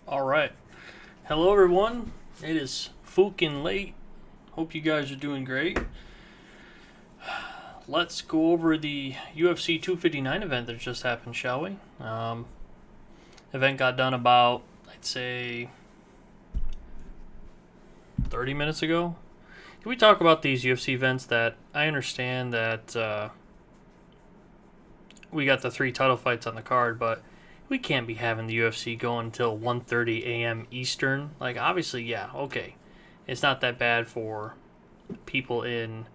All right. Hello, everyone. It is fucking late. Hope you guys are doing great. Let's go over the UFC 259 event that just happened, shall we? Event got done about, I'd say, 30 minutes ago. Can we talk about these UFC events that I understand that we got the 3 title fights on the card, but we can't be having the UFC going until 1:30 a.m. Eastern. Like, obviously, yeah, okay. It's not that bad for people in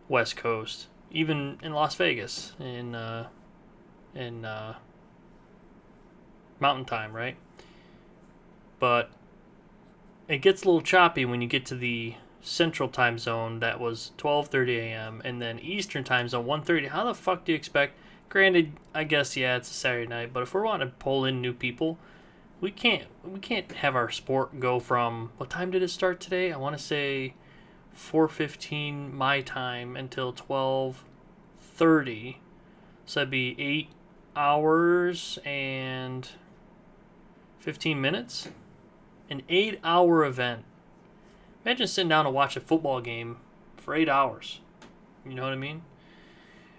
West Coast, even in Las Vegas, in Mountain Time, right? But it gets a little choppy when you get to the Central Time Zone. That was 12:30 a.m. and then Eastern Time Zone 1:30. How the fuck do you expect? Granted, I guess yeah, it's a Saturday night, but if we're wanting to pull in new people, we can't have our sport go from what time did it start today? I want to say 4:15 my time until 12:30. So that'd be 8 hours and 15 minutes. An 8-hour event. Imagine sitting down to watch a football game for 8 hours. You know what I mean?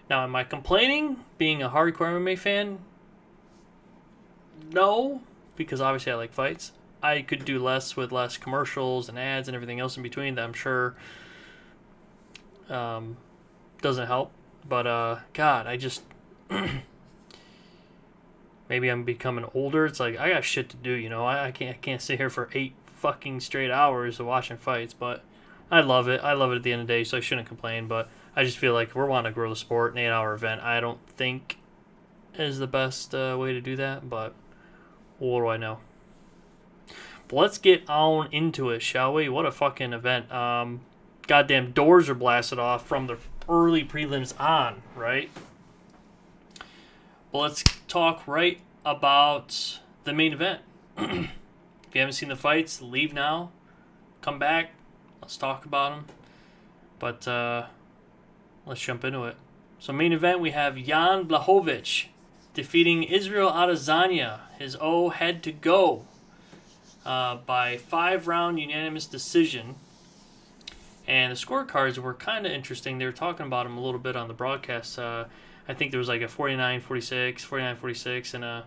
Now, am I complaining being a hardcore MMA fan? No, because obviously I like fights. I could do less with less commercials and ads and everything else in between that I'm sure doesn't help. But, God, I just... maybe I'm becoming older. It's like, I got shit to do, you know? I can't sit here for 8 fucking straight hours of watching fights, but I love it. I love it at the end of the day, so I shouldn't complain, but I just feel like we're wanting to grow the sport. An 8-hour event, I don't think is the best way to do that, but what do I know? But let's get on into it, shall we? What a fucking event. Goddamn doors are blasted off from the early prelims on, right? But let's talk right about the main event. If you haven't seen the fights, leave now. Come back. Let's talk about them. But let's jump into it. So main event, we have Yan Błachowicz defeating Israel Adesanya. His O had to go by 5-round unanimous decision. And the scorecards were kind of interesting. They were talking about him a little bit on the broadcast. I think there was like a 49-46, 49-46,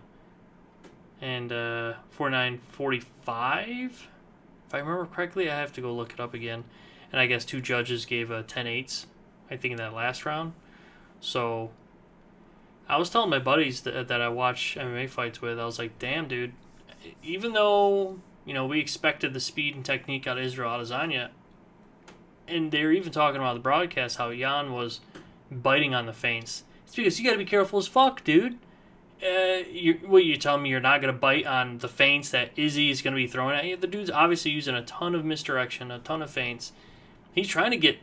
and 49-45. If I remember correctly, I have to go look it up again. And I guess 2 judges gave 10-8s, I think, in that last round. So I was telling my buddies that I watch MMA fights with, I was like, damn, dude, even though, you know, we expected the speed and technique out of Israel Adesanya, and they were even talking about the broadcast how Yan was biting on the feints. It's because you got to be careful as fuck, dude. You telling me you're not going to bite on the feints that Izzy is going to be throwing at you? The dude's obviously using a ton of misdirection, a ton of feints. He's trying to get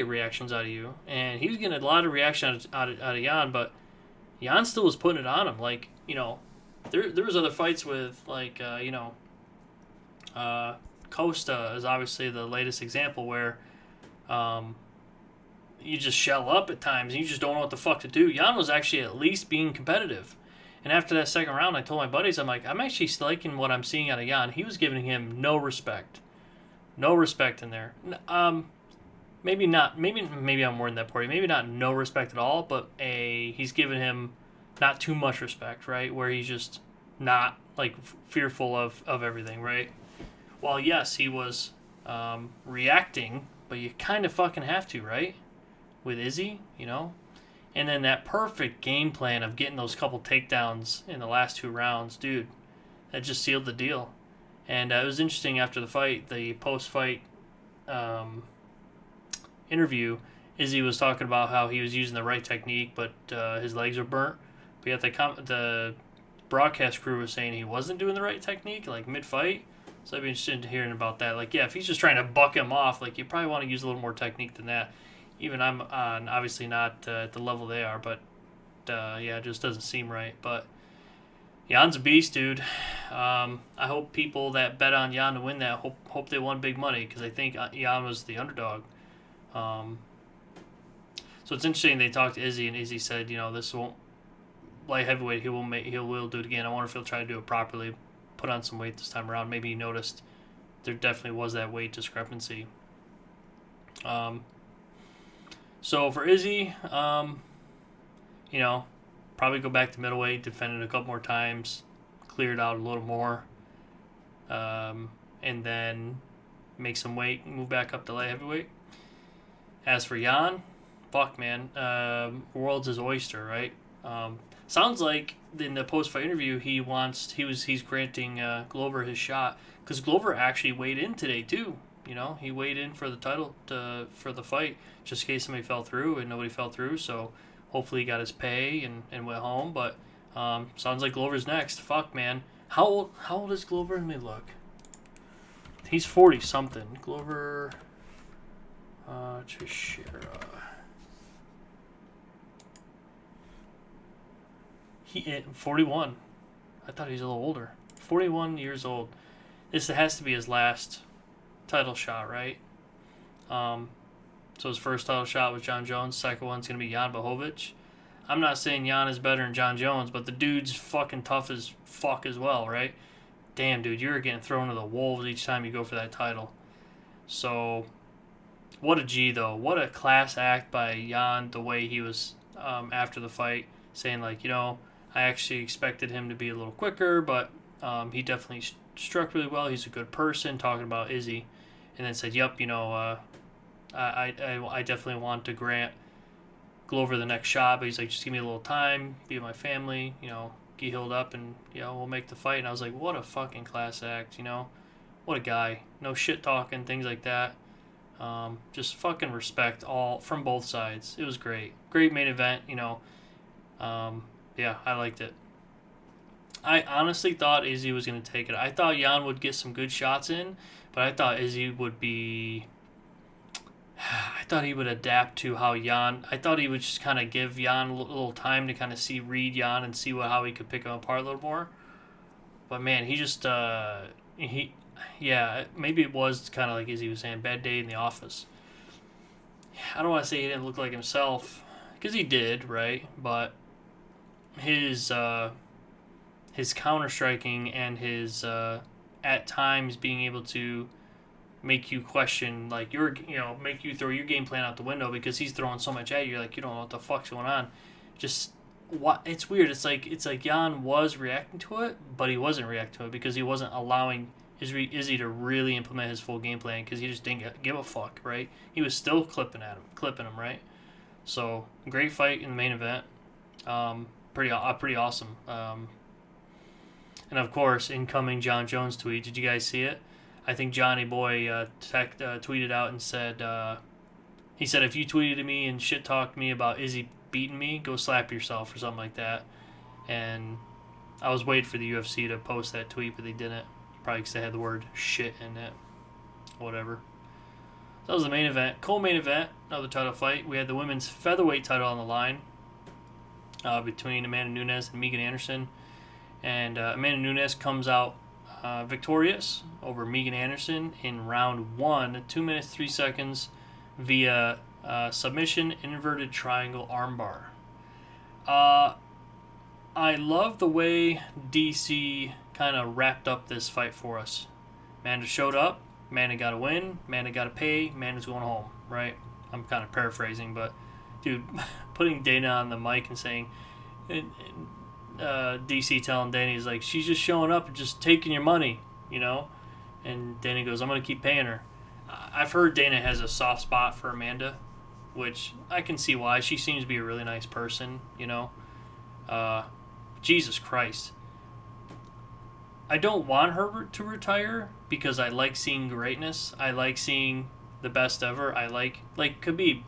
reactions out of you, and he was getting a lot of reaction out of Yan, but Yan still was putting it on him. Like, you know, there was other fights with, like, Costa is obviously the latest example where you just shell up at times and you just don't know what the fuck to do. Yan was actually at least being competitive. And after that second round, I told my buddies, I'm like, I'm actually liking what I'm seeing out of Yan. He was giving him no respect. No respect in there. Maybe not. Maybe I'm more than that for you. Maybe not no respect at all, but he's giving him not too much respect, right? Where he's just not, like, fearful of everything, right? While, yes, he was reacting, but you kind of fucking have to, right? With Izzy, you know? And then that perfect game plan of getting those couple takedowns in the last 2 rounds, dude, that just sealed the deal. And it was interesting after the fight, the post-fight interview, Izzy was talking about how he was using the right technique, but his legs were burnt. But yet the broadcast crew was saying he wasn't doing the right technique, like mid-fight. So I'd be interested in hearing about that. Like, yeah, if he's just trying to buck him off, like, you probably want to use a little more technique than that. Even I'm obviously not at the level they are, but yeah, it just doesn't seem right. But Jan's a beast, dude. I hope people that bet on Yan to win that hope they won big money, because I think Yan was the underdog. So it's interesting. They talked to Izzy, and Izzy said, you know, this won't light heavyweight. He will do it again. I wonder if he'll try to do it properly. put on some weight this time around. Maybe he noticed there definitely was that weight discrepancy. So for Izzy, you know, probably go back to middleweight, defend it a couple more times, clear it out a little more, and then make some weight, move back up to light heavyweight. As for Yan, fuck, man, world's his oyster, right? Sounds like in the post-fight interview he's granting Glover his shot, because Glover actually weighed in today too. You know, he weighed in for the title for the fight, just in case somebody fell through, and nobody fell through. So hopefully he got his pay and went home. But sounds like Glover's next. Fuck, man. How old is Glover? Let me look. He's 40 something. Glover Teixeira. He 41. I thought he was a little older. 41 years old. This has to be his last title shot, right? So his first title shot was Jon Jones. Second one's going to be Jan Błachowicz. I'm not saying Jan is better than Jon Jones, but the dude's fucking tough as fuck as well, right? Damn, dude, you're getting thrown to the wolves each time you go for that title. So, what a G, though. What a class act by Jan, the way he was after the fight, saying, like, you know, I actually expected him to be a little quicker, but he definitely struck really well. He's a good person, talking about Izzy. And then said, yep, you know, I definitely want to grant Glover the next shot, but he's like, just give me a little time, be with my family, you know, get healed up, and, you know, we'll make the fight. And I was like, what a fucking class act, you know? What a guy. No shit talking, things like that. Just fucking respect all from both sides. It was great. Great main event, you know. Yeah, I liked it. I honestly thought Izzy was going to take it. I thought Jan would get some good shots in, but I thought Izzy would be... I thought he would adapt to how Jan... I thought he would just kind of give Jan a little time to kind of read Jan and see how he could pick him apart a little more. But, man, he just... Yeah, maybe it was kind of like Izzy was saying, bad day in the office. I don't want to say he didn't look like himself, because he did, right? But his counter-striking and his, at times, being able to make you question, like, make you throw your game plan out the window because he's throwing so much at you, like, you don't know what the fuck's going on. Just, it's weird. It's like Jan was reacting to it, but he wasn't reacting to it because he wasn't allowing Izzy to really implement his full game plan because he just didn't give a fuck, right? He was still clipping him, right? So, great fight in the main event. Pretty awesome. And of course, incoming Jon Jones tweet. Did you guys see it? I think Johnny Boy tweeted out and said, he said, if you tweeted me and shit talked me about Izzy beating me, go slap yourself or something like that. And I was waiting for the UFC to post that tweet, but they didn't. Probably because they had the word shit in it. Whatever. So that was the main event. Co-main event, another title fight. We had the women's featherweight title on the line between Amanda Nunes and Megan Anderson. And Amanda Nunes comes out victorious over Megan Anderson in round 1, 2 minutes, 3 seconds, via submission inverted triangle armbar. I love the way DC kind of wrapped up this fight for us. Amanda showed up, Amanda got a win, Amanda got a pay, Amanda's going home, right? I'm kind of paraphrasing, but dude, putting Dana on the mic and saying, DC telling Dana, he's like, she's just showing up and just taking your money, you know? And Dana goes, I'm going to keep paying her. I've heard Dana has a soft spot for Amanda, which I can see why. She seems to be a really nice person, you know? Jesus Christ. I don't want her to retire because I like seeing greatness. I like seeing the best ever. I like Khabib.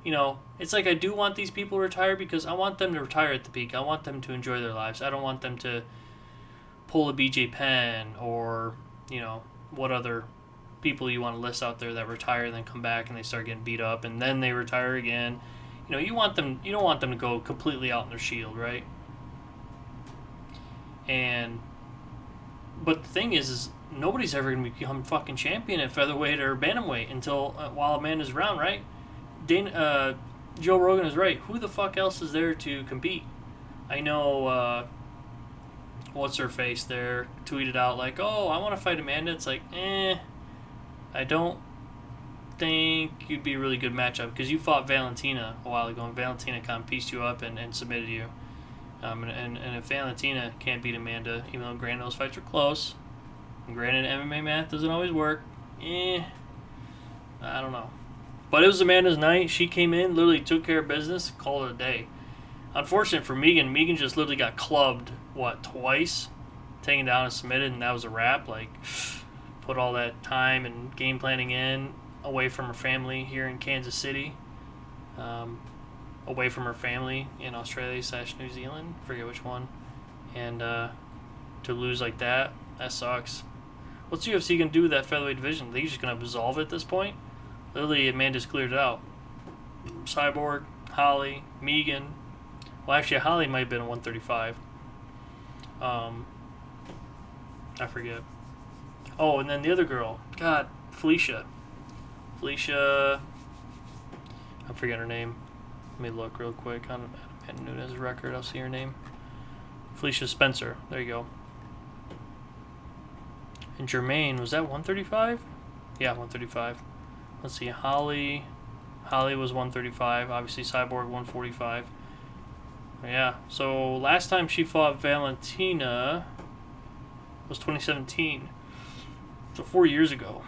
You know, it's like I do want these people to retire because I want them to retire at the peak. I want them to enjoy their lives. I don't want them to pull a BJ Penn or, you know, what other people you want to list out there that retire and then come back and they start getting beat up and then they retire again. You know, you don't want them to go completely out in their shield, right? But the thing is nobody's ever going to become fucking champion at featherweight or bantamweight until while Amanda's around, right? Joe Rogan is right. Who the fuck else is there to compete? I know, what's her face there tweeted out like, "Oh, I want to fight Amanda." It's like, I don't think you'd be a really good matchup because you fought Valentina a while ago, and Valentina kind of pieced you up and submitted you. And if Valentina can't beat Amanda, even though granted those fights are close, and granted MMA math doesn't always work, I don't know. But it was Amanda's night. She came in, literally took care of business, called it a day. Unfortunate for Megan. Megan just literally got clubbed, twice? Taken down and submitted, and that was a wrap. Like, put all that time and game planning in, away from her family here in Kansas City. Away from her family in Australia/New Zealand. Forget which one. And to lose like that sucks. What's UFC going to do with that featherweight division? Are they just going to absolve it at this point? Literally, Amanda's cleared it out. Cyborg, Holly, Megan. Well, actually, Holly might have been a 135. I forget. Oh, and then the other girl. God, Felicia. I forget her name. Let me look real quick on Amanda Nunes' record. I'll see her name. Felicia Spencer. There you go. And Jermaine, was that 135? Yeah, 135. Let's see, Holly was 135. Obviously, Cyborg 145. Yeah, so last time she fought Valentina was 2017. So 4 years ago.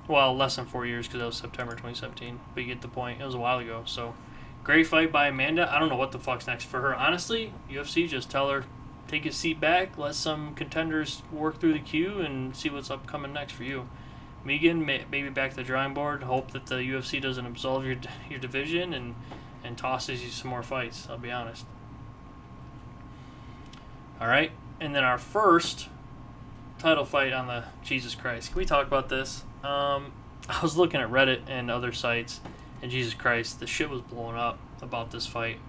Well, less than 4 years because that was September 2017. But you get the point. It was a while ago. So great fight by Amanda. I don't know what the fuck's next for her. Honestly, UFC, just tell her, take a seat back, let some contenders work through the queue, and see what's upcoming next for you. Megan, maybe back to the drawing board. Hope that the UFC doesn't absolve your division and tosses you some more fights, I'll be honest. Alright, and then our first title fight on the... Jesus Christ, can we talk about this? I was looking at Reddit and other sites, and Jesus Christ, the shit was blowing up about this fight.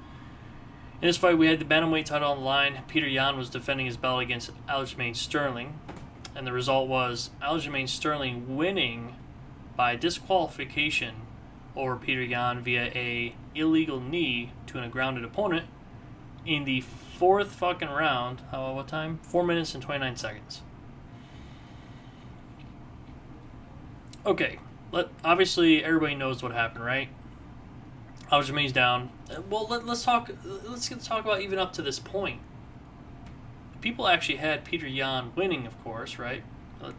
In this fight, we had the bantamweight title on the line. Petr Yan was defending his belt against Aljamain Sterling, and the result was Aljamain Sterling winning by disqualification over Petr Yan via a illegal knee to a grounded opponent in the fourth fucking round. What time? 4 minutes and 29 seconds. Okay, obviously everybody knows what happened, right? Aljamain's down. Well, let's talk about even up to this point. People actually had Petr Yan winning, of course, right?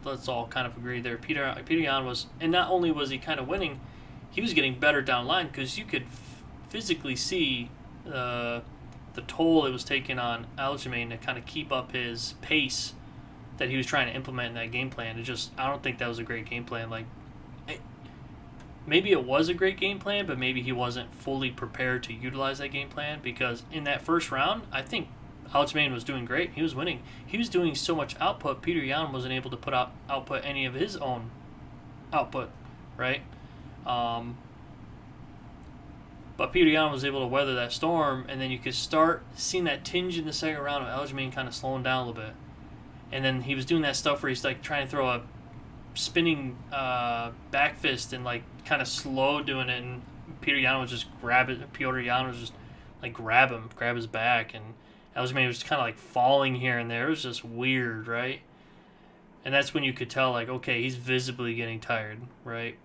Let's all kind of agree there. Petr Yan was, and not only was he kind of winning, he was getting better down the line because you could physically see the toll it was taking on Aljamain to kind of keep up his pace that he was trying to implement in that game plan. I don't think that was a great game plan. Like, maybe it was a great game plan, but maybe he wasn't fully prepared to utilize that game plan, because in that first round, I think Aljamain was doing great. He was winning. He was doing so much output, Petr Yan wasn't able to output any of his own output, right? But Petr Yan was able to weather that storm, and then you could start seeing that tinge in the second round of Aljamain kind of slowing down a little bit. And then he was doing that stuff where he's like trying to throw a spinning back fist and like kind of slow doing it, and Petr Yan was just grab his back, and Aljamain was kind of like falling here and there. It was just weird, right? And that's when you could tell, like, okay, he's visibly getting tired, right?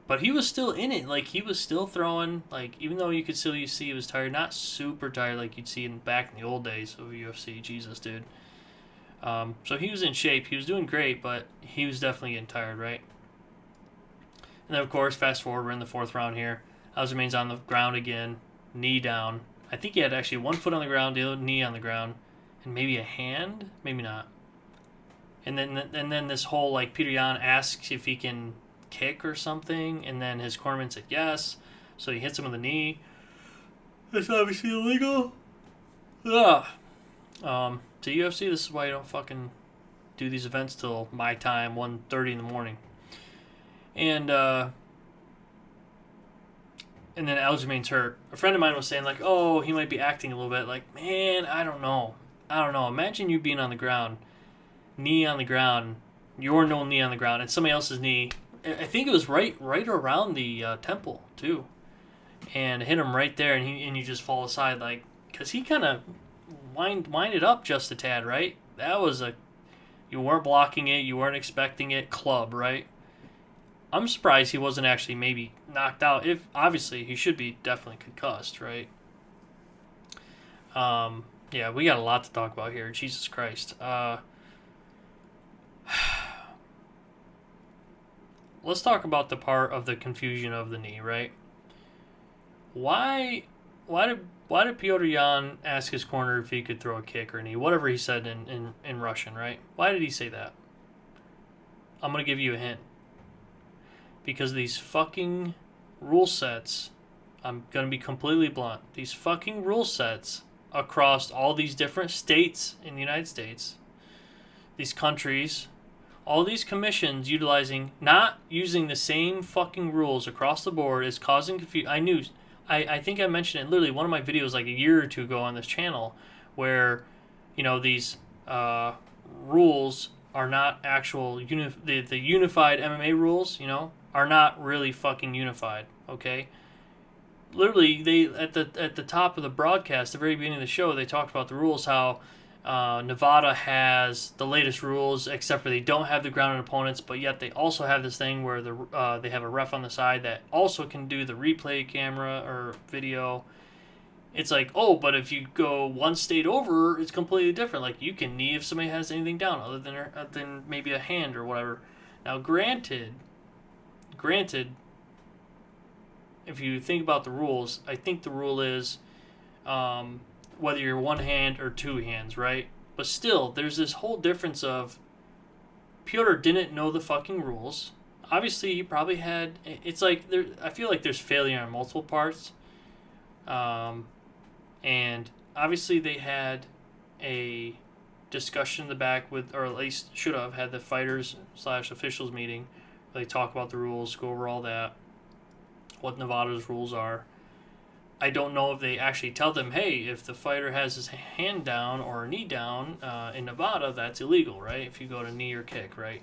But he was still in it. Like, he was still throwing, like, even though you could still see he was tired, not super tired like you'd see back in the old days of UFC. Jesus, dude. So he was in shape. He was doing great, but he was definitely getting tired, right? And then, of course, fast forward, we're in the fourth round here. Aljamain's on the ground again, knee down. I think he had actually one foot on the ground, the other knee on the ground, and maybe a hand, maybe not. And then this whole, like, Petr Yan asks if he can kick or something, and then his cornerman said yes, so he hits him with the knee. That's obviously illegal. To UFC, this is why you don't fucking do these events till my time, 1:30 in the morning. And then Aljamain's hurt. A friend of mine was saying, like, oh, he might be acting a little bit. Like, man, I don't know. Imagine you being on the ground, knee on the ground, your no knee on the ground, and somebody else's knee. I think it was right around the temple, too. And hit him right there, and you just fall aside, like, because he kind of winded up just a tad, right? that was you weren't blocking it, you weren't expecting it, club, right? I'm surprised he wasn't actually maybe knocked out. If obviously he should be definitely concussed, right? Yeah, we got a lot to talk about here. Jesus Christ. Let's talk about the part of the confusion of the knee, right? Why did Petr Yan ask his corner if he could throw a kick or a knee? Whatever he said in Russian, right? Why did he say that? I'm going to give you a hint. Because these fucking rule sets, I'm going to be completely blunt, these fucking rule sets across all these different states in the United States, these countries, all these commissions not using the same fucking rules across the board is causing confusion. I think I mentioned it in literally one of my videos like a year or two ago on this channel where, these rules are not actual, the unified MMA rules, are not really fucking unified, okay? Literally, they at the top of the broadcast, the very beginning of the show, they talked about the rules, how Nevada has the latest rules, except for they don't have the grounded opponents, but yet they also have this thing where they have a ref on the side that also can do the replay camera or video. It's like, oh, but if you go one state over, it's completely different. Like, you can knee if somebody has anything down other than maybe a hand or whatever. Now, granted, if you think about the rules, I think the rule is whether you're one hand or two hands, right? But still, there's this whole difference of Petr didn't know the fucking rules. Obviously, he probably had... It's like, I feel like there's failure on multiple parts. And obviously they had a discussion in the back with, or at least should have had the fighters/officials meeting. They talk about the rules, go over all that, what Nevada's rules are. I don't know if they actually tell them, hey, if the fighter has his hand down or knee down in Nevada, that's illegal, right? If you go to knee or kick, right?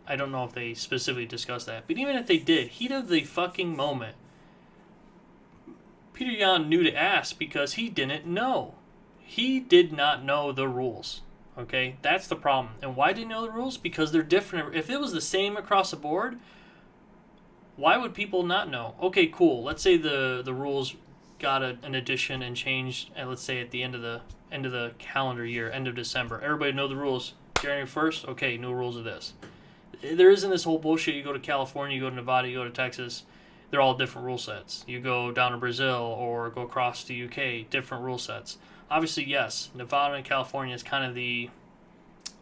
I don't know if they specifically discuss that. But even if they did, heat of the fucking moment, Petr Yan knew to ask because he didn't know. He did not know the rules. Okay? That's the problem. And why did he know the rules? Because they're different. If it was the same across the board, why would people not know? Okay, cool. Let's say the rules got an addition and changed, and let's say at the end of the calendar year, end of December. Everybody know the rules. January 1st, okay, new rules of this. There isn't this whole bullshit. You go to California, you go to Nevada, you go to Texas. They're all different rule sets. You go down to Brazil or go across to UK, different rule sets. Obviously, yes, Nevada and California is kind of the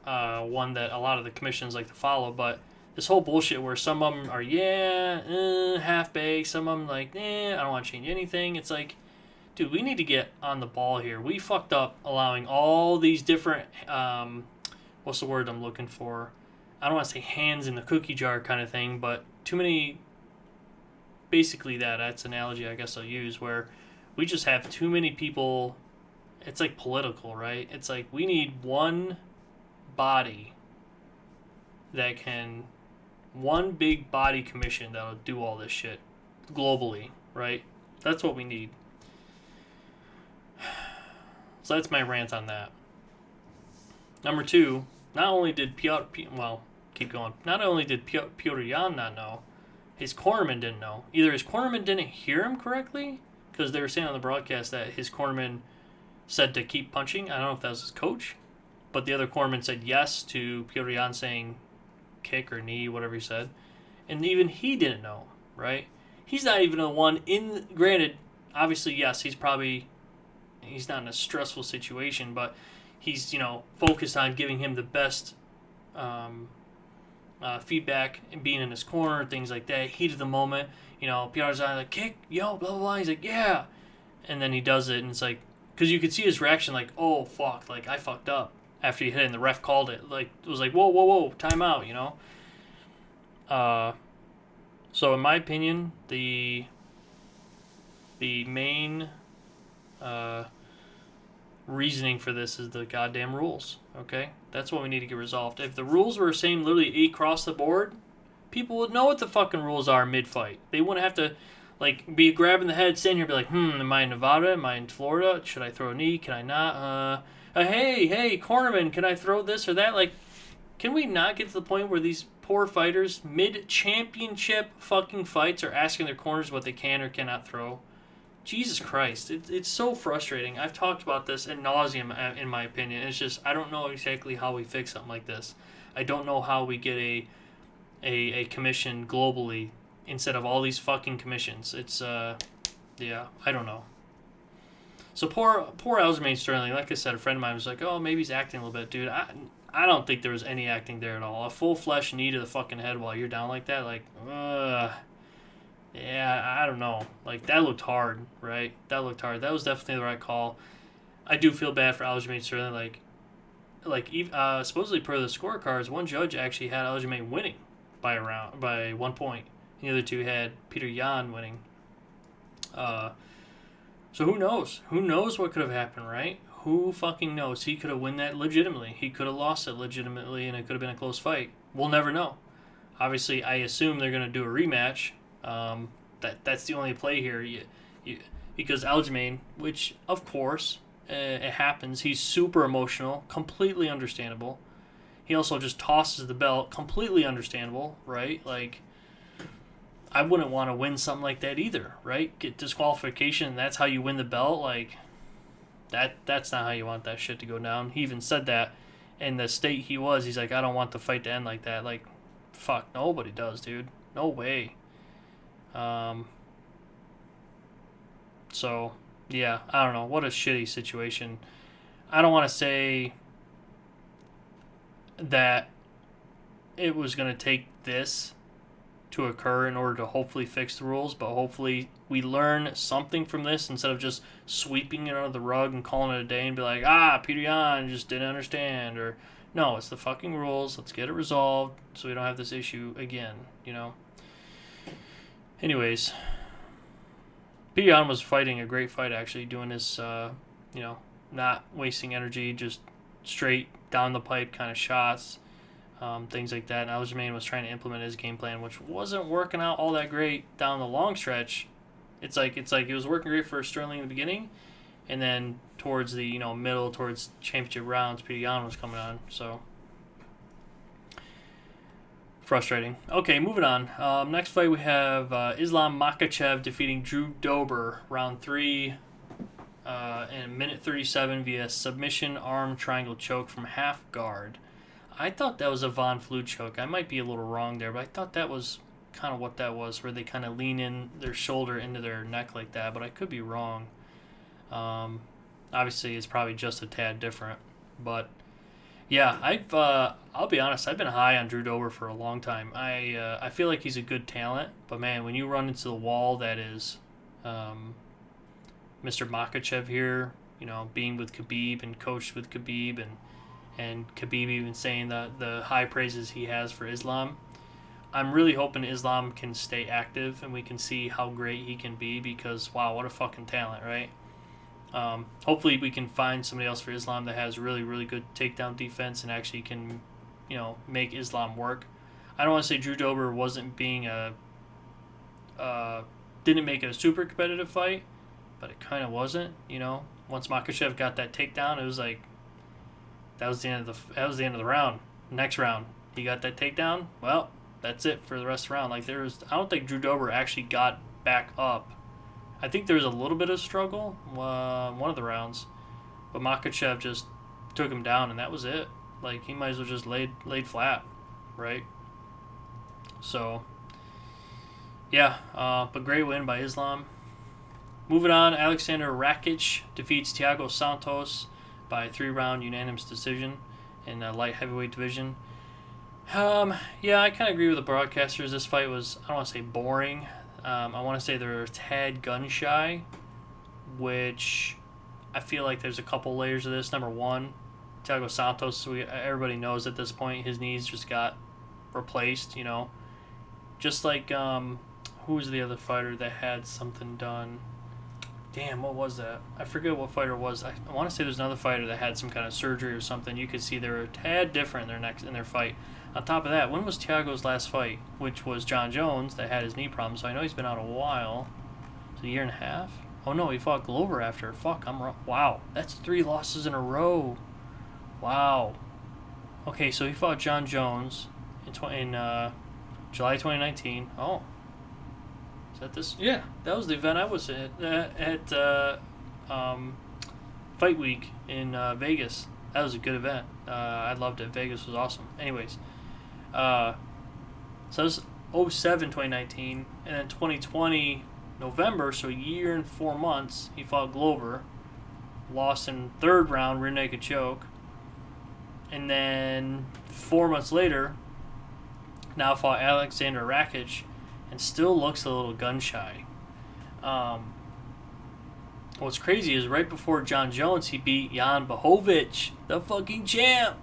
one that a lot of the commissions like to follow, but this whole bullshit where some of them are, half-baked, some of them like, I don't want to change anything. It's like, dude, we need to get on the ball here. We fucked up allowing all these different, what's the word I'm looking for? I don't want to say hands in the cookie jar kind of thing, but too many, basically that's an analogy I guess I'll use, where we just have too many people. It's like political, right? It's like we need one body that can, one big body commission that'll do all this shit globally, right? That's what we need. So that's my rant on that. Number two, not only did Petr Yan not know, his cornerman didn't know. Either his cornerman didn't hear him correctly, because they were saying on the broadcast that his cornerman said to keep punching. I don't know if that was his coach, but the other cornerman said yes to Petr Yan saying kick or knee, whatever he said. And even he didn't know, right? He's not even the one in, granted, obviously, yes, he's not in a stressful situation, but he's, focused on giving him the best feedback and being in his corner, things like that. Heat of the moment, Petr's like, kick, blah, blah, blah. He's like, yeah. And then he does it, and it's like, because you could see his reaction, like, oh, fuck, like, I fucked up after he hit it, and the ref called it. Like, it was like, whoa, time out, So, in my opinion, the main reasoning for this is the goddamn rules, okay? That's what we need to get resolved. If the rules were the same literally across the board, people would know what the fucking rules are mid-fight. They wouldn't have to, be grabbing the head, standing here and be like, am I in Nevada? Am I in Florida? Should I throw a knee? Can I not? hey, cornerman, can I throw this or that? Like, can we not get to the point where these poor fighters, mid-championship fucking fights, are asking their corners what they can or cannot throw? Jesus Christ, it's so frustrating. I've talked about this ad nauseum, in my opinion. It's just, I don't know exactly how we fix something like this. I don't know how we get a commission globally instead of all these fucking commissions. It's, yeah, I don't know. So poor Aljamain Sterling, like I said, a friend of mine was like, oh, maybe he's acting a little bit. Dude, I don't think there was any acting there at all. A full flesh knee to the fucking head while you're down like that, like, yeah, I don't know. Like, that looked hard, right? That looked hard. That was definitely the right call. I do feel bad for Aljamain Sterling. Supposedly per the scorecards, one judge actually had Aljamain winning by 1 point. The other two had Petr Yan winning. So who knows? Who knows what could have happened, right? Who fucking knows? He could have won that legitimately. He could have lost it legitimately, and it could have been a close fight. We'll never know. Obviously, I assume they're going to do a rematch. That's the only play here. Because Aljamain, which, of course, it happens, he's super emotional, completely understandable. He also just tosses the belt, completely understandable, right? Like, I wouldn't want to win something like that either, right? Get disqualification, and that's how you win the belt. Like, that's not how you want that shit to go down. He even said that in the state he was. He's like, I don't want the fight to end like that. Like, fuck, nobody does, dude. No way. So, yeah, I don't know. What a shitty situation. I don't want to say that it was going to take this to occur in order to hopefully fix the rules, but hopefully we learn something from this instead of just sweeping it under the rug and calling it a day and be like, Petr Yan just didn't understand, or no, it's the fucking rules, let's get it resolved so we don't have this issue again, you know? Anyways, Petr Yan was fighting a great fight, actually, doing this, not wasting energy, just straight down the pipe kind of shots, things like that. And Aljamain was trying to implement his game plan, which wasn't working out all that great down the long stretch. It's like it was working great for Sterling in the beginning, and then towards the middle, towards championship rounds, Petr Yan was coming on. So frustrating. Okay, moving on. Next fight we have Islam Makhachev defeating Drew Dober, round 3, in minute 37 via submission arm triangle choke from half guard. I thought that was a Von Flue choke. I might be a little wrong there, but I thought that was kind of what that was, where they kind of lean in their shoulder into their neck like that, but I could be wrong. Obviously, it's probably just a tad different, but yeah, I'll be honest, I've been high on Drew Dober for a long time. I feel like he's a good talent, but man, when you run into the wall that is Mr. Makhachev here, being with Khabib and coached with Khabib, and Khabib even saying the high praises he has for Islam. I'm really hoping Islam can stay active and we can see how great he can be, because, wow, what a fucking talent, right? Hopefully we can find somebody else for Islam that has really, really good takedown defense and actually can, make Islam work. I don't want to say Drew Dober wasn't being didn't make it a super competitive fight, but it kind of wasn't, Once Makhachev got that takedown, it was like, that was the end of the round. Next round, he got that takedown. Well, that's it for the rest of the round. Like, I don't think Drew Dober actually got back up. I think there was a little bit of struggle one of the rounds, but Makhachev just took him down, and that was it. Like, he might as well just laid flat, right? So, yeah, but great win by Islam. Moving on, Aleksandar Rakić defeats Thiago Santos by 3-round unanimous decision in the light heavyweight division. Yeah, I kind of agree with the broadcasters. This fight was, I don't want to say boring. I want to say they're a tad gun shy, which I feel like there's a couple layers of this. Number one, Thiago Santos, everybody knows at this point his knees just got replaced, Just like, who was the other fighter that had something done? Damn, what was that? I forget what fighter it was. I want to say there's another fighter that had some kind of surgery or something. You could see they were a tad different in their fight. On top of that, when was Thiago's last fight? Which was John Jones that had his knee problem. So I know he's been out a while. It's a year and a half. Oh no, he fought Glover after. Fuck, I'm wrong. Wow, that's 3 losses in a row. Wow. Okay, so he fought John Jones in July 2019. Oh, is that this? Yeah, that was the event I was at Fight Week in Vegas. That was a good event. I loved it. Vegas was awesome. Anyways, so that was 2019, and then 2020 November, so a year and 4 months, he fought Glover, lost in 3rd round, rear naked choke, and then 4 months later, now fought Aleksandar Rakić, and still looks a little gun shy. What's crazy is right before John Jones, he beat Yan Błachowicz, the fucking champ,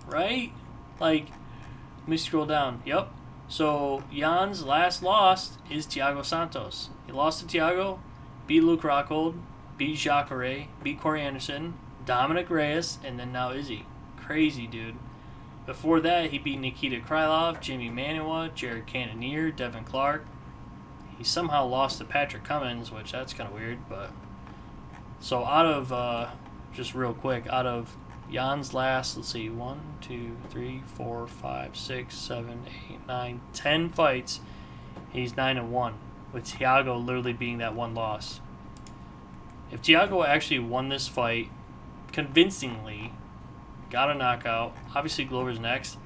right? Like, let me scroll down. Yep. So Jan's last loss is Thiago Santos. He lost to Thiago, beat Luke Rockhold, beat Jacare, beat Corey Anderson, Dominic Reyes, and then now Izzy. Crazy, dude. Before that, he beat Nikita Krylov, Jimmy Manuwa, Jared Cannonier, Devin Clark. He somehow lost to Patrick Cummins, which that's kind of weird, but... So out of, just real quick, out of Jan's last, let's see, 1, 2, 3, 4, 5, 6, 7, 8, 9, 10 fights, he's 9-1, with Thiago literally being that one loss. If Thiago actually won this fight convincingly, got a knockout, obviously Glover's next,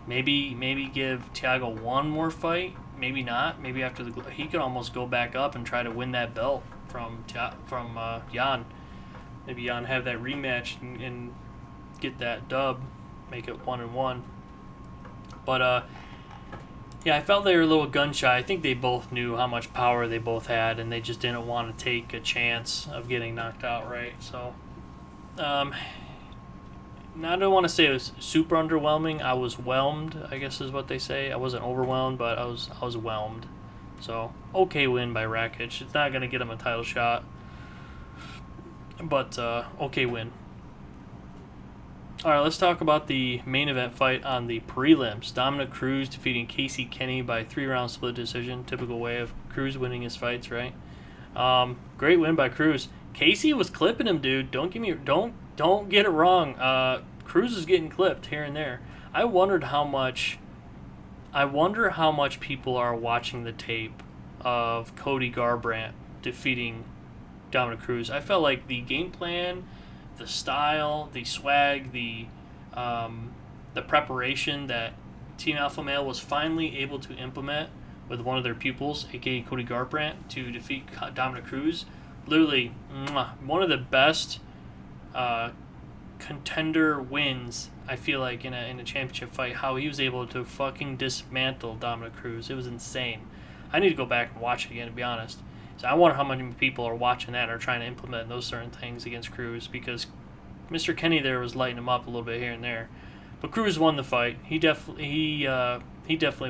maybe give Thiago one more fight, maybe not, maybe after he could almost go back up and try to win that belt from Yan. Maybe Yan have that rematch and get that dub, make it 1-1. But yeah, I felt they were a little gun shy. I think they both knew how much power they both had, and they just didn't want to take a chance of getting knocked out, right? So, I don't want to say it was super underwhelming. I was whelmed, I guess is what they say. I wasn't overwhelmed, but I was whelmed. So, okay win by Rakić. It's not going to get him a title shot, but okay win. All right, let's talk about the main event fight on the prelims. Dominic Cruz defeating Casey Kenny by 3-round split decision. Typical way of Cruz winning his fights, right? Great win by Cruz. Casey was clipping him, dude. Don't get it wrong. Cruz is getting clipped here and there. I wonder how much people are watching the tape of Cody Garbrandt defeating Dominic Cruz. I felt like the game plan, the style, the swag, the preparation that Team Alpha Male was finally able to implement with one of their pupils, aka Cody Garbrandt, to defeat Dominic Cruz. Literally, one of the best contender wins, I feel like, in a championship fight. How he was able to fucking dismantle Dominic Cruz. It was insane. I need to go back and watch it again, to be honest. So I wonder how many people are watching that or trying to implement those certain things against Cruz, because Mr. Kenny there was lighting him up a little bit here and there. But Cruz won the fight. He definitely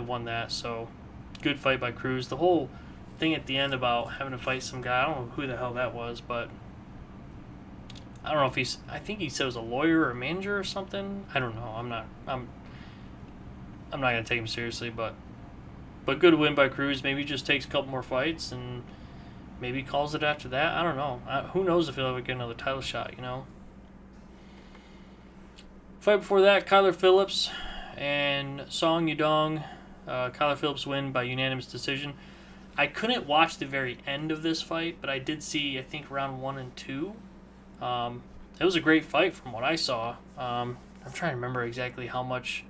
won that. So good fight by Cruz. The whole thing at the end about having to fight some guy, I don't know who the hell that was, but I don't know if I think he said it was a lawyer or a manager or something. I don't know. I'm not gonna take him seriously, but good win by Cruz. Maybe he just takes a couple more fights and maybe calls it after that. I don't know. Who knows if he'll ever get another title shot, you know? Fight before that, Kyler Phillips and Song Yudong. Kyler Phillips win by unanimous decision. I couldn't watch the very end of this fight, but I did see, I think, round 1 and 2. It was a great fight from what I saw. I'm trying to remember exactly how much.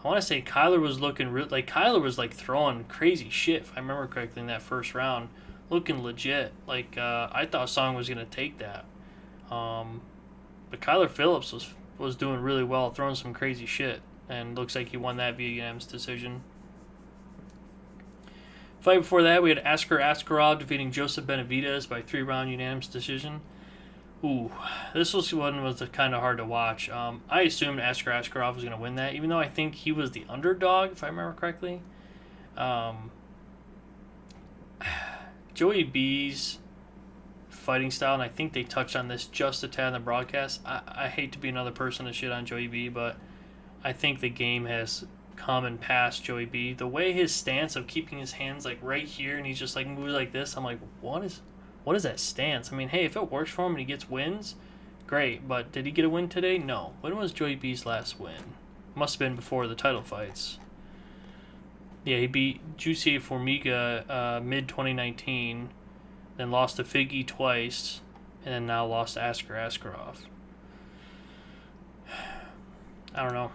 I want to say Kyler was looking Kyler was like throwing crazy shit, if I remember correctly, in that first round, looking legit. I thought Song was gonna take that, but Kyler Phillips was doing really well, throwing some crazy shit, and looks like he won that via unanimous decision. Fight before that, we had Askar Askarov defeating Joseph Benavidez by 3-round unanimous decision. Ooh, this one was kind of hard to watch. I assumed Askar Askarov was going to win that, even though I think he was the underdog, if I remember correctly. Joey B's fighting style, and I think they touched on this just a tad in the broadcast. I hate to be another person to shit on Joey B, but I think the game has come and passed Joey B. The way his stance of keeping his hands like right here and he's just like moves like this, I'm like, what what is that stance? I mean, hey, if it works for him and he gets wins, great. But did he get a win today? No. When was Joey B's last win? Must have been before the title fights. Yeah, he beat Juicy Formiga mid-2019, then lost to Figgy twice, and then now lost to Askar Askarov. I don't know.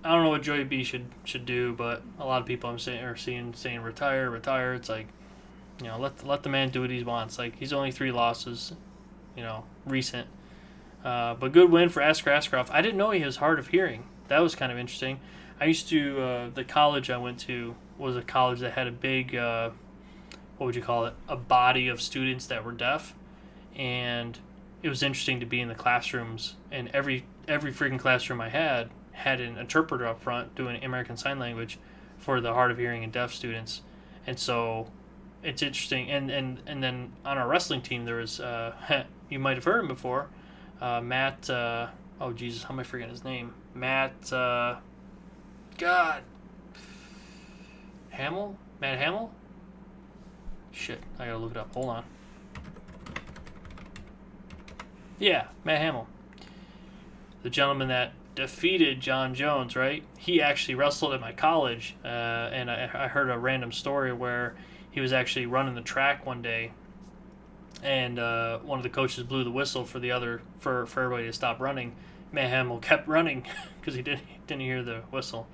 I don't know what Joey B should do, but a lot of people I'm saying retire. It's like, you know, let the man do what he wants. Like, he's only 3 losses, you know, recent. But good win for Askar Askarov. I didn't know he was hard of hearing. That was kind of interesting. I used to, the college I went to was a college that had a big, what would you call it, a body of students that were deaf. And it was interesting to be in the classrooms, and every freaking classroom I had an interpreter up front doing American Sign Language for the hard of hearing and deaf students. And so it's interesting. And then on our wrestling team, there was, you might have heard him before, Matt, oh Jesus, how am I forgetting his name? Matt Hamill? Shit, I gotta look it up. Hold on. Yeah, Matt Hamill. The gentleman that defeated John Jones, right? He actually wrestled at my college, and I heard a random story where he was actually running the track one day, and one of the coaches blew the whistle for everybody to stop running. Matt Hamill kept running because he didn't hear the whistle.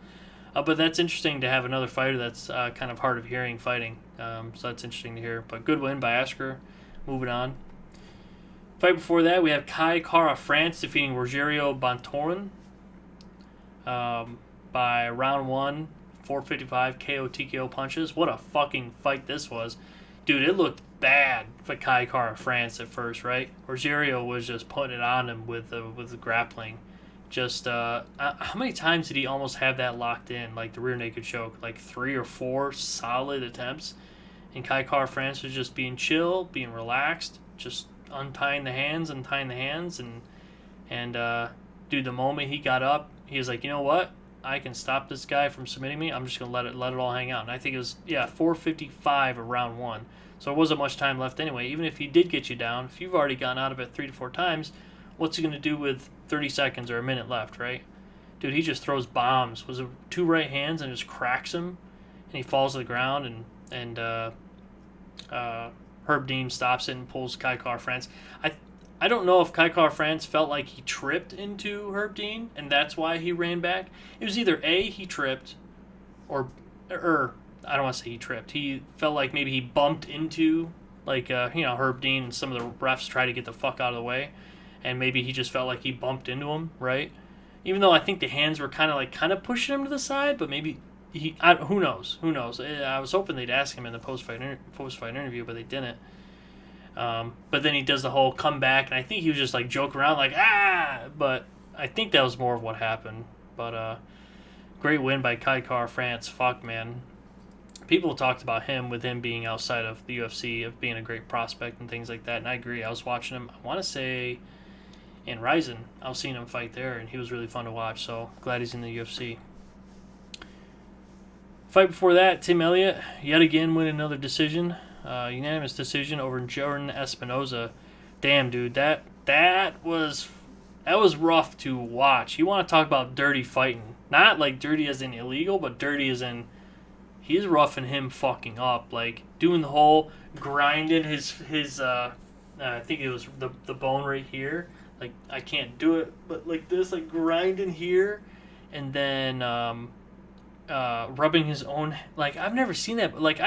But that's interesting to have another fighter that's kind of hard of hearing fighting. So that's interesting to hear. But good win by Askar. Moving on. Fight before that, we have Kai Kara France defeating Rogerio Bontorin by round 1, 455 KO TKO punches. What a fucking fight this was. Dude, it looked bad for Kai Kara France at first, right? Rogerio was just putting it on him with the grappling. Just, how many times did he almost have that locked in, like the rear naked choke? Like 3 or 4 solid attempts. And Kai Kara France was just being chill, being relaxed, just untying the hands, and dude, the moment he got up, he was like, you know what? I can stop this guy from submitting me. I'm just gonna let it all hang out. And I think it was 4:55 of round 1. So there wasn't much time left anyway. Even if he did get you down, if you've already gone out of it 3 to 4 times, what's he gonna do with 30 seconds or a minute left, right? Dude, he just throws bombs. Was it 2 right hands and just cracks him, and he falls to the ground, and Herb Dean stops it and pulls Kai Kara France. I don't know if Kai Kara France felt like he tripped into Herb Dean, and that's why he ran back. It was either A, he tripped, or I don't want to say he tripped. He felt like maybe he bumped into, like, Herb Dean, and some of the refs tried to get the fuck out of the way, and maybe he just felt like he bumped into him, right? Even though I think the hands were kind of pushing him to the side, but maybe who knows? I was hoping they'd ask him in the post-fight interview, but they didn't. But then he does the whole comeback, and I think he was just like joking around, like, but I think that was more of what happened. But great win by Kai Kara France. Fuck, man. People talked about him, with him being outside of the UFC, of being a great prospect and things like that, and I agree. I was watching him, I want to say, in Ryzen. I was seeing him fight there, and he was really fun to watch, so glad he's in the UFC. Fight before that, Tim Elliott, yet again, win another decision. Unanimous decision over Jordan Espinoza. Damn, dude, that was rough to watch. You want to talk about dirty fighting? Not like dirty as in illegal, but dirty as in he's roughing him fucking up, like doing the whole grinding his I think it was the bone right here. Like, I can't do it, but like this, like grinding here, and then rubbing his own. Like, I've never seen that. But like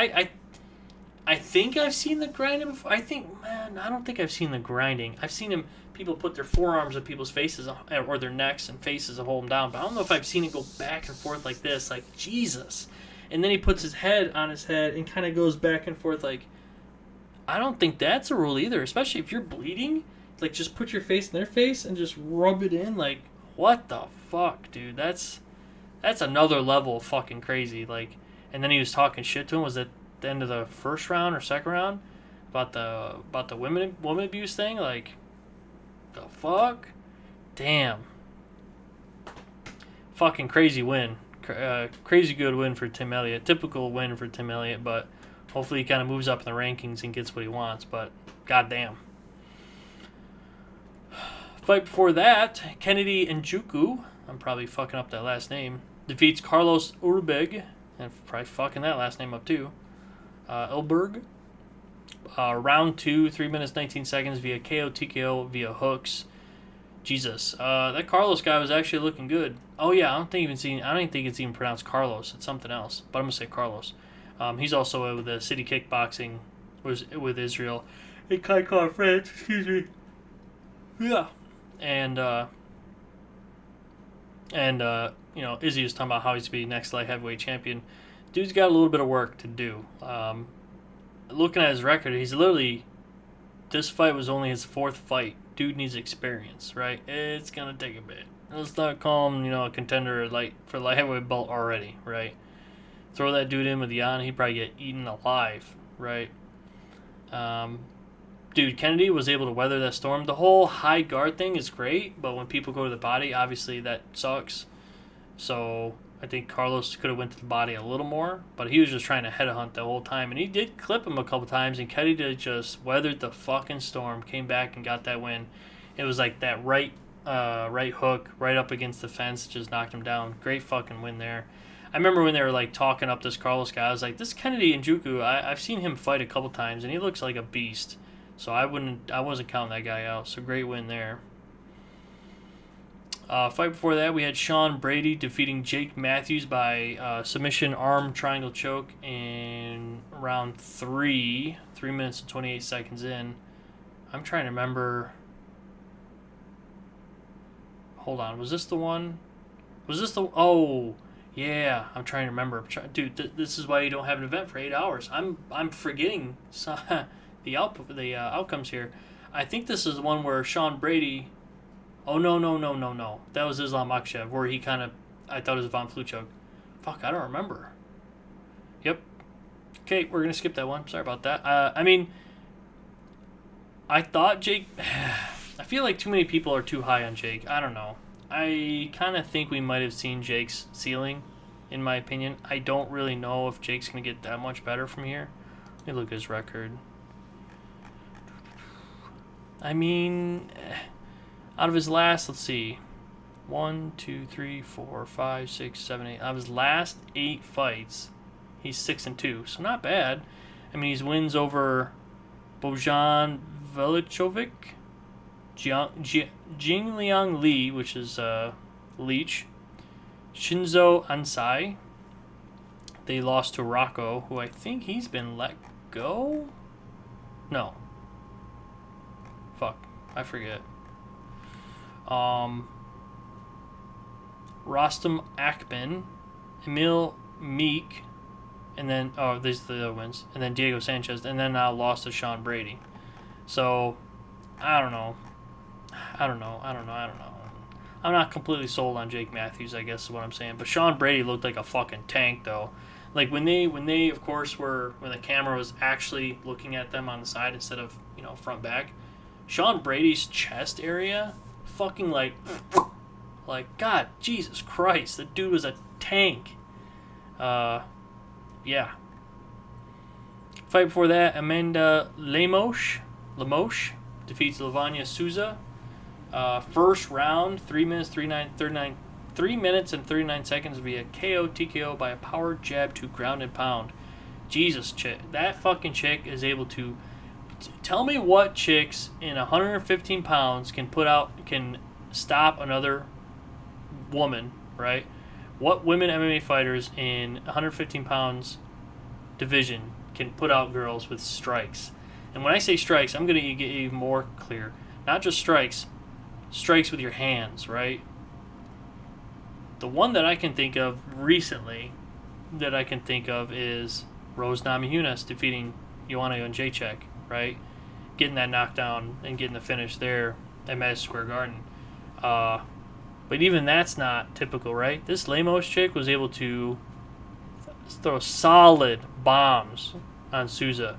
I think I've seen the grinding before. I don't think I've seen the grinding. I've seen people put their forearms on people's faces or their necks and faces and hold them down. But I don't know if I've seen it go back and forth like this. Like, Jesus. And then he puts his head on his head and kind of goes back and forth. Like, I don't think that's a rule either. Especially if you're bleeding. Like, just put your face in their face and just rub it in. Like, what the fuck, dude? That's another level of fucking crazy. Like, and then he was talking shit to him. Was it the end of the first round or second round about the woman abuse thing? Like, the fuck? Damn. Fucking crazy win. Crazy good win for Tim Elliott. Typical win for Tim Elliott, but hopefully he kind of moves up in the rankings and gets what he wants. But goddamn. Fight before that, Kennedy Njoku, I'm probably fucking up that last name, defeats Carlos Urbeg, and probably fucking that last name up too. Elberg. Round 2, 3 minutes 19 seconds via KO TKO via hooks. Jesus, that Carlos guy was actually looking good. Oh yeah, I don't think it's even pronounced Carlos. It's something else, but I'm gonna say Carlos. He's also with the City Kickboxing with Israel. Hey, Kai France, excuse me. Yeah, and Izzy was talking about how he's to be next light heavyweight champion. Dude's got a little bit of work to do. Looking at his record, this fight was only his 4th fight. Dude needs experience, right? It's gonna take a bit. Let's not call him, a contender for light heavyweight belt already, right? Throw that dude in with Yan, he'd probably get eaten alive, right? Dude, Kennedy was able to weather that storm. The whole high guard thing is great, but when people go to the body, obviously that sucks. So I think Carlos could have went to the body a little more, but he was just trying to headhunt the whole time, and he did clip him a couple times, and Kennedy just weathered the fucking storm, came back and got that win. It was like that right hook right up against the fence, just knocked him down. Great fucking win there. I remember when they were like talking up this Carlos guy, I was like, this Kennedy Njoku, I've seen him fight a couple times, and he looks like a beast. So I wasn't counting that guy out. So great win there. Fight before that, we had Sean Brady defeating Jake Matthews by submission arm triangle choke in round 3, 3 minutes and 28 seconds in. I'm trying to remember. Hold on, was this the one? Oh, yeah, I'm trying to remember. Dude, this is why you don't have an event for 8 hours. I'm forgetting the outcomes here. I think this is the one where Sean Brady. Oh, no. That was Islam Makhachev, where he kind of, I thought it was a Von Flue choke. Fuck, I don't remember. Yep. Okay, we're going to skip that one. Sorry about that. I thought Jake, I feel like too many people are too high on Jake. I don't know. I kind of think we might have seen Jake's ceiling, in my opinion. I don't really know if Jake's going to get that much better from here. Let me look at his record. Out of his last, let's see, 1, 2, 3, 4, 5, 6, 7, 8. Out of his last 8 fights, he's 6-2, so not bad. He's wins over Bojan Veličković, Jingliang Li, which is Leech, Shinzo Ansai. They lost to Rocco, who I think he's been let go. No. Fuck, I forget. Rostam Akman, Emil Meek, and then these are the other ones, and then Diego Sanchez, and then now lost to Sean Brady. So I don't know. I'm not completely sold on Jake Matthews, I guess is what I'm saying. But Sean Brady looked like a fucking tank though. Like when they of course when the camera was actually looking at them on the side instead of front back, Sean Brady's chest area. Fucking like God, Jesus Christ, the dude was a tank. Yeah. Fight before that, Amanda Nunes defeats Lavanya Souza. First round, 3 minutes 39 seconds via KO TKO by a power jab to ground and pound. Jesus, chick, that fucking chick is able to. Tell me what chicks in 115 pounds can stop another woman, right? What women MMA fighters in 115 pounds division can put out girls with strikes? And when I say strikes, I'm going to get even more clear. Not just strikes with your hands, right? The one that I can think of recently is Rose Namajunas defeating Joanna Jędrzejczyk. Right, getting that knockdown and getting the finish there at Madison Square Garden. But even that's not typical, right? This Lemos chick was able to throw solid bombs on Souza.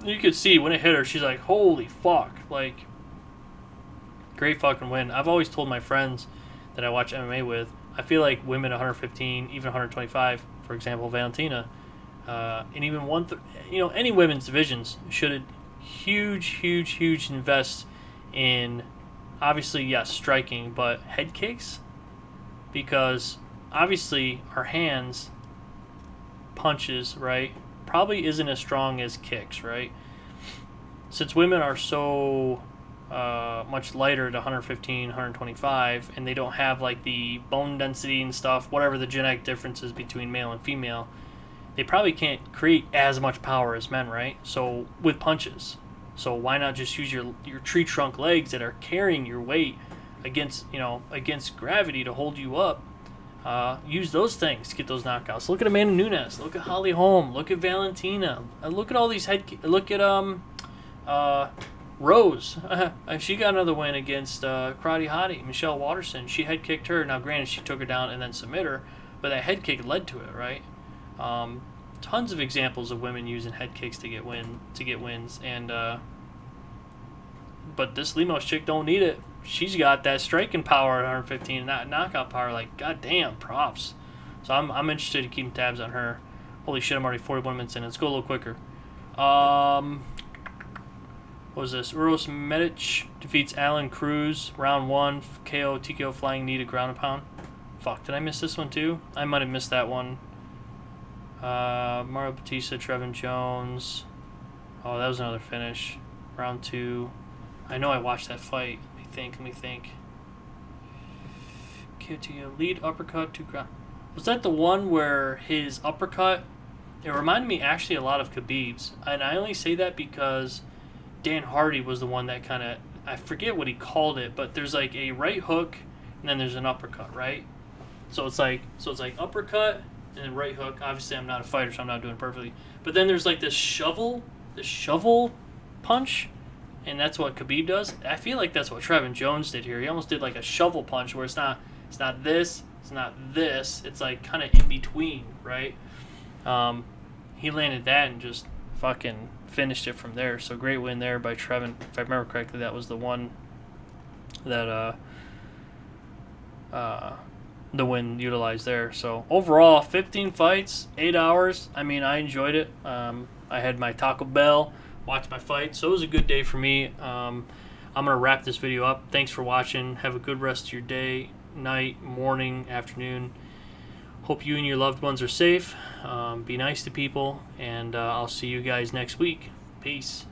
You could see when it hit her, she's like, holy fuck. Like, great fucking win. I've always told my friends that I watch MMA with, I feel like women 115, even 125, for example, Valentina, and even any women's divisions should huge invest in, obviously, yes, striking, but head kicks, because obviously our hands, punches, right, probably isn't as strong as kicks, right? Since women are so much lighter at 115, 125, and they don't have like the bone density and stuff, whatever the genetic differences between male and female, they probably can't create as much power as men, right? So with punches, so why not just use your tree trunk legs that are carrying your weight against gravity to hold you up? Use those things to get those knockouts. Look at Amanda Nunes. Look at Holly Holm. Look at Valentina. Look at all these look at Rose. She got another win against Karate Hottie, Michelle Watterson. She head kicked her. Now, granted, she took her down and then submit her, but that head kick led to it, right? Tons of examples of women using head kicks to get wins, and but this Lemos chick don't need it. She's got that striking power at 115, not knockout power. Like, goddamn, props. So I'm interested in keeping tabs on her. Holy shit, I'm already 41 minutes in. Let's go a little quicker. What was this? Uros Medic defeats Alan Cruz. Round 1. KO, TKO, flying knee to ground and pound. Fuck, did I miss this one too? I might have missed that one. Mario Batista, Trevin Jones. Oh, that was another finish. Round 2. I know I watched that fight. Let me think. KO, lead uppercut to ground. Was that the one where his uppercut? It reminded me actually a lot of Khabib's. And I only say that because Dan Hardy was the one that kind of, I forget what he called it, but there's like a right hook and then there's an uppercut, right? So it's like uppercut and then right hook. Obviously, I'm not a fighter, so I'm not doing it perfectly. But then there's like this shovel punch, and that's what Khabib does. I feel like that's what Trevin Jones did here. He almost did like a shovel punch where it's not this, it's not this. It's like kind of in between, right? He landed that and just fucking finished it from there. So great win there by Trevin. If I remember correctly, that was the one that the win utilized there. So overall, 15 fights, 8 hours. I mean, I enjoyed it. I had my Taco Bell, watched my fight, so it was a good day for me. I'm gonna wrap this video up. Thanks for watching. Have a good rest of your day, night, morning, afternoon. Hope you and your loved ones are safe. Be nice to people, and I'll see you guys next week. Peace.